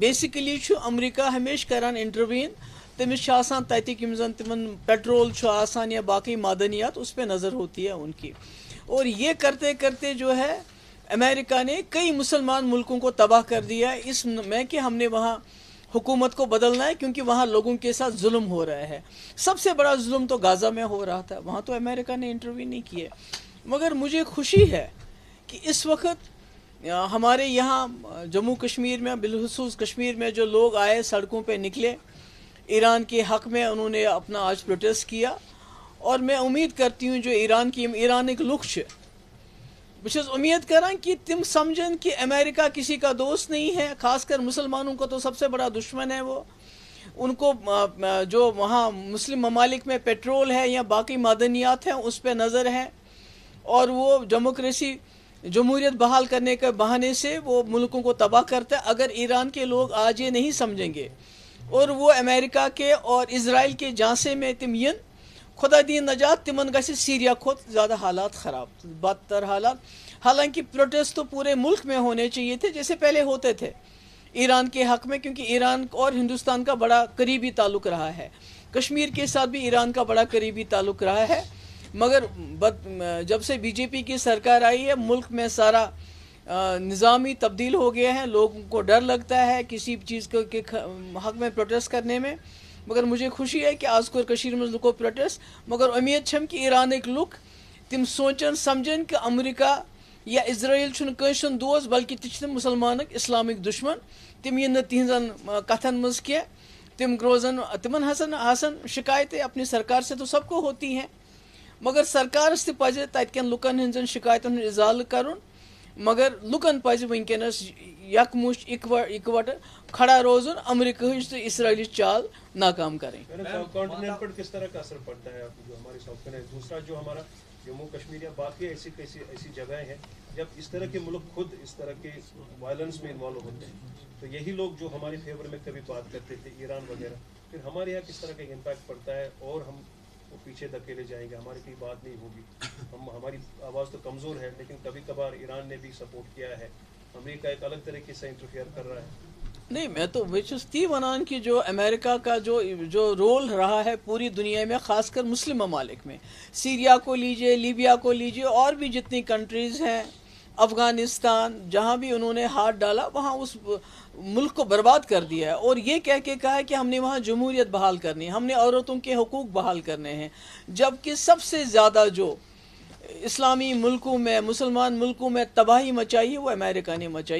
Basically امریکہ ہمیشہ کران intervene تمس تتک زن تمن پیٹرول آسان یا باقی معدنیات اس پہ نظر ہوتی ہے ان کی. اور یہ کرتے کرتے جو ہے امریکہ نے کئی مسلمان ملکوں کو تباہ کر دیا اس میں کہ ہم نے وہاں حکومت کو بدلنا ہے کیونکہ وہاں لوگوں کے ساتھ ظلم ہو رہا ہے. سب سے بڑا ظلم تو غزہ میں ہو رہا تھا, وہاں تو امریکہ نے انٹروین نہیں کیے. مگر مجھے خوشی ہے کہ اس وقت ہمارے یہاں جموں کشمیر میں بالخصوص کشمیر میں جو لوگ آئے سڑکوں پہ نکلے ایران کے حق میں, انہوں نے اپنا آج پروٹیسٹ کیا. اور میں امید کرتی ہوں جو ایران ایک لوک بس امید کران کہ تم سمجھن کہ امریکہ کسی کا دوست نہیں ہے, خاص کر مسلمانوں کا تو سب سے بڑا دشمن ہے وہ. ان کو جو وہاں مسلم ممالک میں پیٹرول ہے یا باقی معدنیات ہیں اس پہ نظر ہے, اور وہ ڈیموکریسی جمہوریت بحال کرنے کے بہانے سے وہ ملکوں کو تباہ کرتا ہے. اگر ایران کے لوگ آج یہ نہیں سمجھیں گے اور وہ امریکہ کے اور اسرائیل کے جانسے میں تم ین خدا دین نجات تمن گژھِ سیریا کھت زیادہ حالات خراب بدتر حالات. حالانکہ پروٹیسٹ تو پورے ملک میں ہونے چاہیے تھے جیسے پہلے ہوتے تھے ایران کے حق میں, کیونکہ ایران اور ہندوستان کا بڑا قریبی تعلق رہا ہے. کشمیر کے ساتھ بھی ایران کا بڑا قریبی تعلق رہا ہے. مگر جب سے بی جے پی کی سرکار آئی ہے ملک میں سارا نظامی تبدیل ہو گیا ہے. لوگوں کو ڈر لگتا ہے کسی چیز کے حق میں پروٹیسٹ کرنے میں. مگر مجھے خوشی ہے کہ آج کور کشیر میں لکو پروٹیسٹ, مگر امید چھم کہ ایران ایک لک تم سوچن سمجھن کہ امریکہ یا اسرائیل چھن کنسن دوست بلکہ تم مسلمانک اسلامک دشمن. تم ین تہذن کتھن مز کی تم روزن تمن حسن شکایتیں اپنی سرکار سے تو سب کو ہوتی ہیں, مگر سرکارس تہ پزِ تتکن لکن ہنزن شکایتن ہند ازالہ کرن. مگر لکن پزِ ونکینس یکمش اکوٹ کھڑا روزن امریکہ تو اسرائیلی چال ناکام کریں. کانٹیننٹ پر کس طرح کا اثر پڑتا ہے جو ہماری ساؤتھ میں. دوسرا جو ہمارا جموں کشمیر یا باقی ایسی جگہیں ہیں جب اس طرح کے ملک خود اس طرح کے وائلنس میں انوالو ہوتے ہیں تو یہی لوگ جو ہمارے فیور میں کبھی بات کرتے تھے ایران وغیرہ, پھر ہمارے یہاں کس طرح کا امپیکٹ پڑتا ہے اور ہم وہ پیچھے دھکیلے جائیں گے, ہماری کوئی بات نہیں ہوگی. ہماری آواز تو کمزور ہے لیکن کبھی کبھار ایران نے بھی سپورٹ کیا ہے, امریکہ ایک الگ طریقے سے انٹرفیئر کر رہا ہے. نہیں, میں تو تی ونان کہ جو امریکہ کا جو رول رہا ہے پوری دنیا میں خاص کر مسلم ممالک میں, سیریا کو لیجئے, لیبیا کو لیجئے, اور بھی جتنی کنٹریز ہیں, افغانستان, جہاں بھی انہوں نے ہاتھ ڈالا وہاں اس ملک کو برباد کر دیا ہے. اور یہ کہہ کے کہا ہے کہ ہم نے وہاں جمہوریت بحال کرنی ہے, ہم نے عورتوں کے حقوق بحال کرنے ہیں, جبکہ سب سے زیادہ جو اسلامی ملکوں میں مسلمان ملکوں میں تباہی مچائی ہے وہ امریکہ نے مچائی.